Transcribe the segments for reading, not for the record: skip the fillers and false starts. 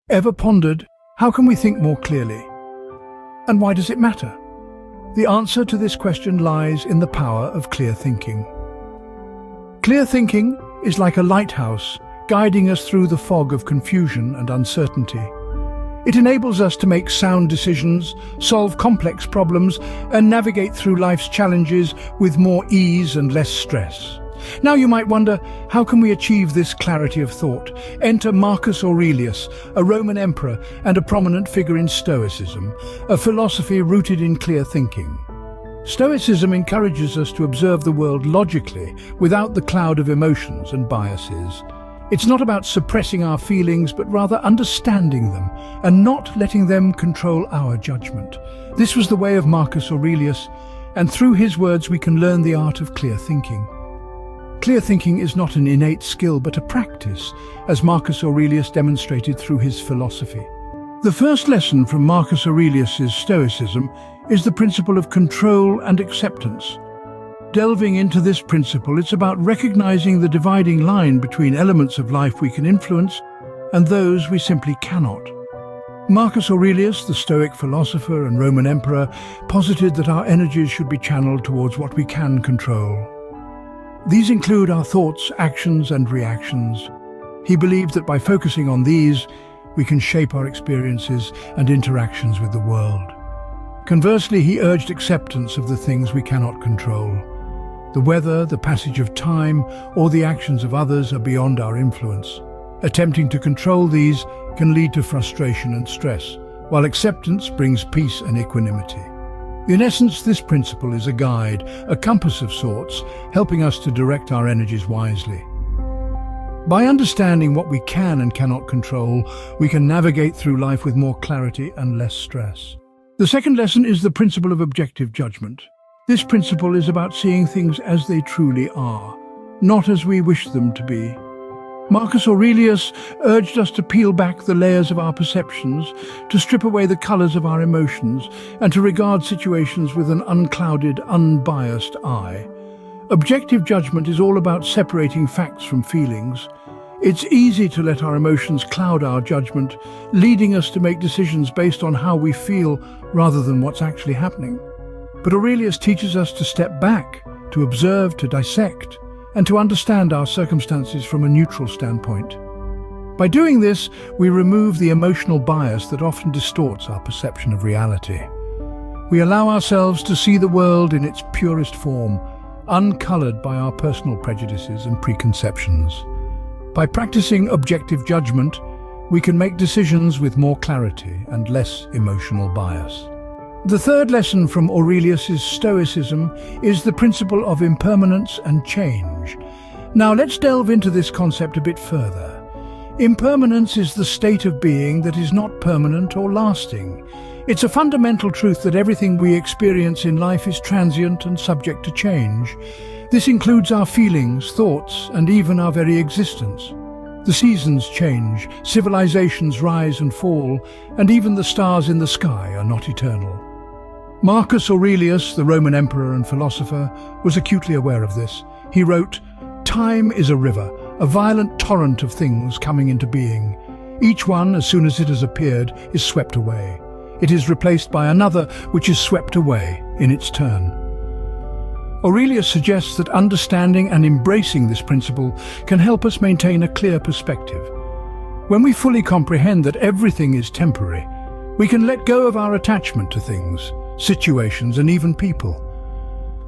Ever pondered, how can we think more clearly? And why does it matter? The answer to this question lies in the power of clear thinking. Clear thinking is like a lighthouse guiding us through the fog of confusion and uncertainty. It enables us to make sound decisions, solve complex problems, and navigate through life's challenges with more ease and less stress. Now you might wonder, how can we achieve this clarity of thought? Enter Marcus Aurelius, a Roman emperor and a prominent figure in Stoicism, a philosophy rooted in clear thinking. Stoicism encourages us to observe the world logically, without the cloud of emotions and biases. It's not about suppressing our feelings, but rather understanding them and not letting them control our judgment. This was the way of Marcus Aurelius, and through his words we can learn the art of clear thinking. Clear thinking is not an innate skill, but a practice, as Marcus Aurelius demonstrated through his philosophy. The first lesson from Marcus Aurelius's Stoicism is the principle of control and acceptance. Delving into this principle, it's about recognizing the dividing line between elements of life we can influence and those we simply cannot. Marcus Aurelius, the Stoic philosopher and Roman emperor, posited that our energies should be channeled towards what we can control. These include our thoughts, actions, and reactions. He believed that by focusing on these, we can shape our experiences and interactions with the world. Conversely, he urged acceptance of the things we cannot control. The weather, the passage of time, or the actions of others are beyond our influence. Attempting to control these can lead to frustration and stress, while acceptance brings peace and equanimity. In essence, this principle is a guide, a compass of sorts, helping us to direct our energies wisely. By understanding what we can and cannot control, we can navigate through life with more clarity and less stress. The second lesson is the principle of objective judgment. This principle is about seeing things as they truly are, not as we wish them to be. Marcus Aurelius urged us to peel back the layers of our perceptions, to strip away the colors of our emotions, and to regard situations with an unclouded, unbiased eye. Objective judgment is all about separating facts from feelings. It's easy to let our emotions cloud our judgment, leading us to make decisions based on how we feel rather than what's actually happening. But Aurelius teaches us to step back, to observe, to dissect, and to understand our circumstances from a neutral standpoint. By doing this, we remove the emotional bias that often distorts our perception of reality. We allow ourselves to see the world in its purest form, uncolored by our personal prejudices and preconceptions. By practicing objective judgment, we can make decisions with more clarity and less emotional bias. The third lesson from Aurelius's Stoicism is the principle of impermanence and change. Now let's delve into this concept a bit further. Impermanence is the state of being that is not permanent or lasting. It's a fundamental truth that everything we experience in life is transient and subject to change. This includes our feelings, thoughts, and even our very existence. The seasons change, civilizations rise and fall, and even the stars in the sky are not eternal. Marcus Aurelius, the Roman emperor and philosopher, was acutely aware of this. He wrote, "Time is a river, a violent torrent of things coming into being. Each one, as soon as it has appeared, is swept away. It is replaced by another which is swept away in its turn." Aurelius suggests that understanding and embracing this principle can help us maintain a clear perspective. When we fully comprehend that everything is temporary, we can let go of our attachment to things, situations, and even people.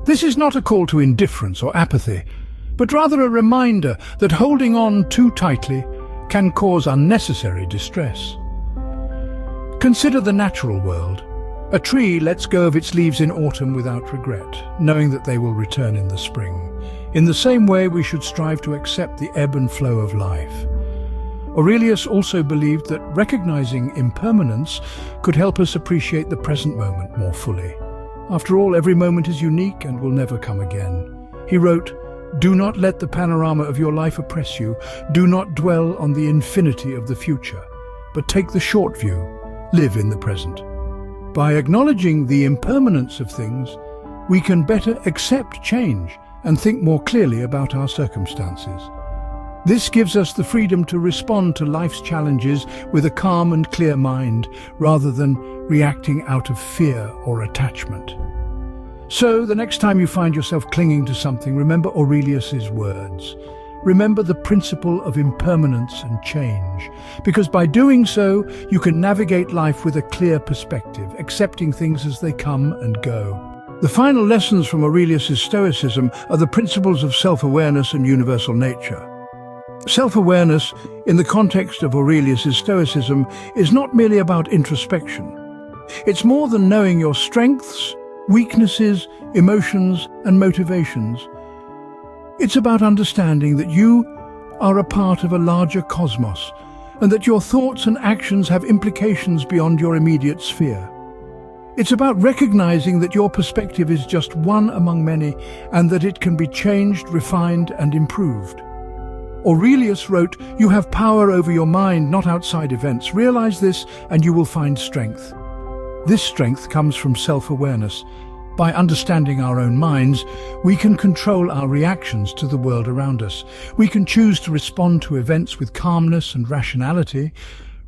This is not a call to indifference or apathy, but rather a reminder that holding on too tightly can cause unnecessary distress. Consider the natural world. A tree lets go of its leaves in autumn without regret, knowing that they will return in the spring. In the same way, we should strive to accept the ebb and flow of life. Aurelius also believed that recognizing impermanence could help us appreciate the present moment more fully. After all, every moment is unique and will never come again. He wrote, "Do not let the panorama of your life oppress you. Do not dwell on the infinity of the future, but take the short view. Live in the present." By acknowledging the impermanence of things, we can better accept change and think more clearly about our circumstances. This gives us the freedom to respond to life's challenges with a calm and clear mind, rather than reacting out of fear or attachment. So, the next time you find yourself clinging to something, remember Aurelius's words. Remember the principle of impermanence and change, because by doing so, you can navigate life with a clear perspective, accepting things as they come and go. The final lessons from Aurelius's Stoicism are the principles of self-awareness and universal nature. Self-awareness, in the context of Aurelius's Stoicism, is not merely about introspection. It's more than knowing your strengths, weaknesses, emotions, and motivations. It's about understanding that you are a part of a larger cosmos, and that your thoughts and actions have implications beyond your immediate sphere. It's about recognizing that your perspective is just one among many, and that it can be changed, refined, and improved. Aurelius wrote, "You have power over your mind, not outside events. Realize this, and you will find strength." This strength comes from self-awareness. By understanding our own minds, we can control our reactions to the world around us. We can choose to respond to events with calmness and rationality,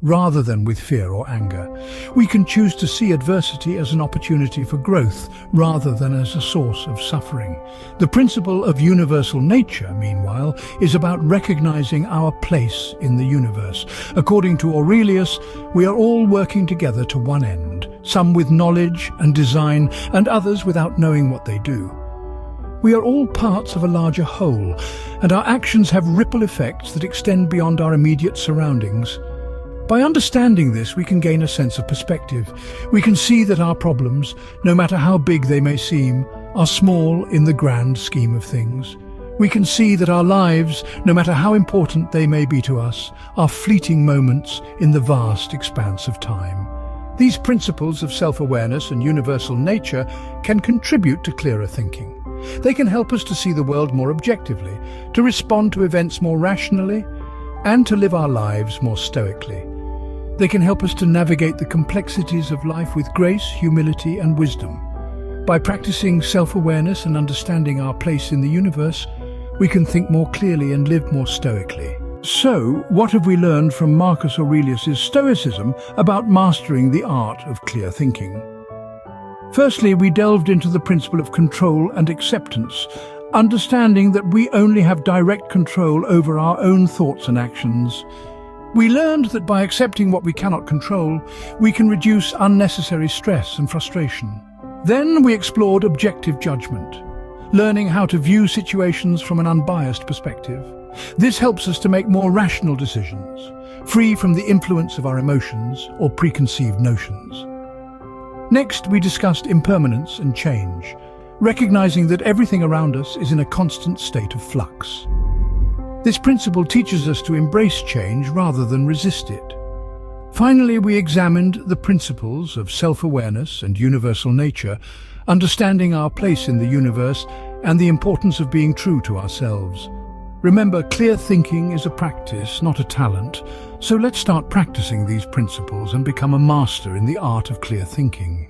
rather than with fear or anger. We can choose to see adversity as an opportunity for growth, rather than as a source of suffering. The principle of universal nature, meanwhile, is about recognizing our place in the universe. According to Aurelius, we are all working together to one end, some with knowledge and design, and others without knowing what they do. We are all parts of a larger whole, and our actions have ripple effects that extend beyond our immediate surroundings. By understanding this, we can gain a sense of perspective. We can see that our problems, no matter how big they may seem, are small in the grand scheme of things. We can see that our lives, no matter how important they may be to us, are fleeting moments in the vast expanse of time. These principles of self-awareness and universal nature can contribute to clearer thinking. They can help us to see the world more objectively, to respond to events more rationally, and to live our lives more stoically. They can help us to navigate the complexities of life with grace, humility, and wisdom. By practicing self-awareness and understanding our place in the universe, we can think more clearly and live more stoically. So, what have we learned from Marcus Aurelius' Stoicism about mastering the art of clear thinking? Firstly, we delved into the principle of control and acceptance, understanding that we only have direct control over our own thoughts and actions. We learned that by accepting what we cannot control, we can reduce unnecessary stress and frustration. Then we explored objective judgment, learning how to view situations from an unbiased perspective. This helps us to make more rational decisions, free from the influence of our emotions or preconceived notions. Next, we discussed impermanence and change, recognizing that everything around us is in a constant state of flux. This principle teaches us to embrace change rather than resist it. Finally, we examined the principles of self-awareness and universal nature, understanding our place in the universe and the importance of being true to ourselves. Remember, clear thinking is a practice, not a talent, so let's start practicing these principles and become a master in the art of clear thinking.